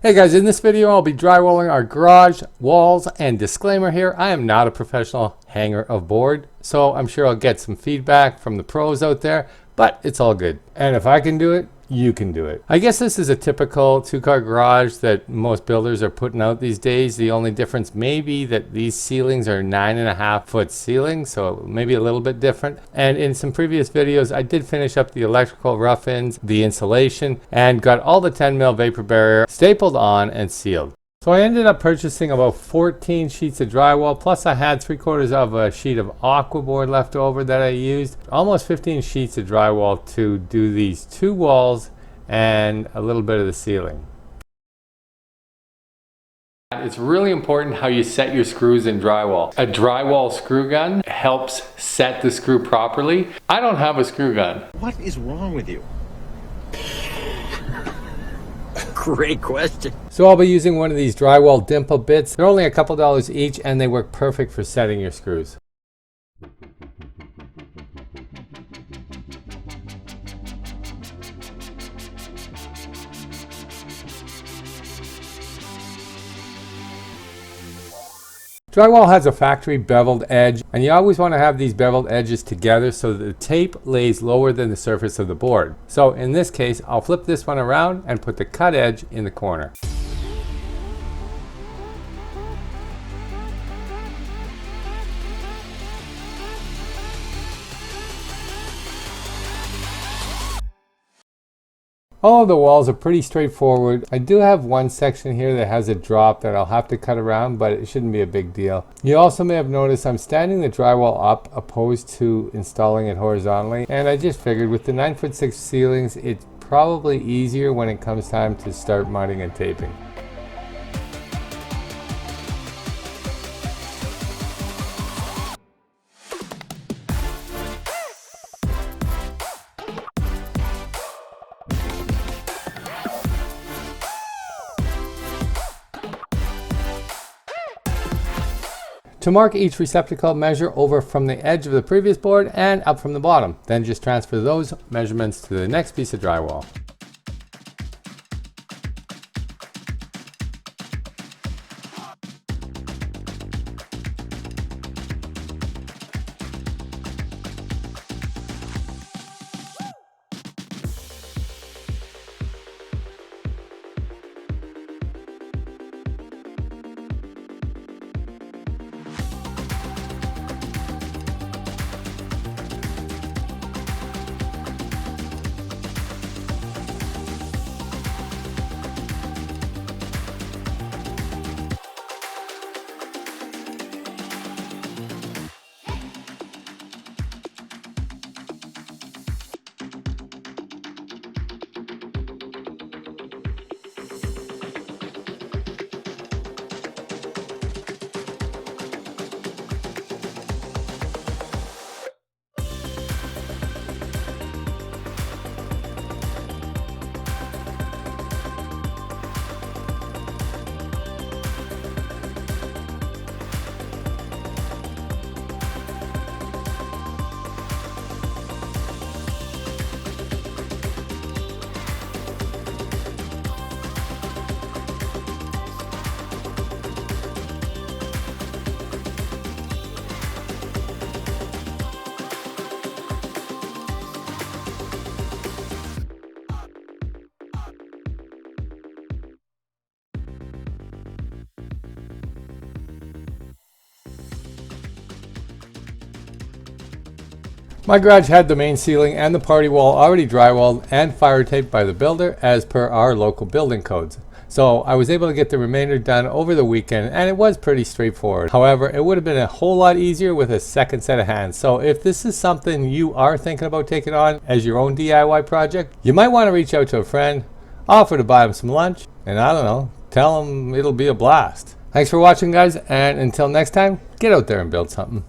Hey guys, in this video I'll be drywalling our garage walls, and disclaimer here, I am not a professional hanger of board, so I'm sure I'll get some feedback from the pros out there, but it's all good. And if I can do it, you can do it. I guess this is a typical two-car garage that most builders are putting out these days. The only difference may be that these ceilings are 9.5-foot ceilings, so maybe a little bit different. And in some previous videos, I did finish up the electrical rough-ins, the insulation, and got all the 10mm vapor barrier stapled on and sealed. So I ended up purchasing about 14 sheets of drywall, plus I had 3/4 of a sheet of aqua board left over that I used. Almost 15 sheets of drywall to do these two walls and a little bit of the ceiling. It's really important how you set your screws in drywall. A drywall screw gun helps set the screw properly. I don't have a screw gun. What is wrong with you? Great question. So I'll be using one of these drywall dimple bits. They're only a couple dollars each and they work perfect for setting your screws. Drywall has a factory beveled edge, and you always want to have these beveled edges together so that the tape lays lower than the surface of the board. So in this case, I'll flip this one around and put the cut edge in the corner. All of the walls are pretty straightforward. I do have one section here that has a drop that I'll have to cut around, but it shouldn't be a big deal. You also may have noticed I'm standing the drywall up opposed to installing it horizontally, and I just figured with the 9'6" ceilings, it's probably easier when it comes time to start mudding and taping. To mark each receptacle, measure over from the edge of the previous board and up from the bottom. Then just transfer those measurements to the next piece of drywall. My garage had the main ceiling and the party wall already drywalled and fire taped by the builder as per our local building codes. So I was able to get the remainder done over the weekend, and it was pretty straightforward. However, it would have been a whole lot easier with a second set of hands. So if this is something you are thinking about taking on as your own DIY project, you might want to reach out to a friend, offer to buy them some lunch, and I don't know, tell them it'll be a blast. Thanks for watching, guys, and until next time, get out there and build something.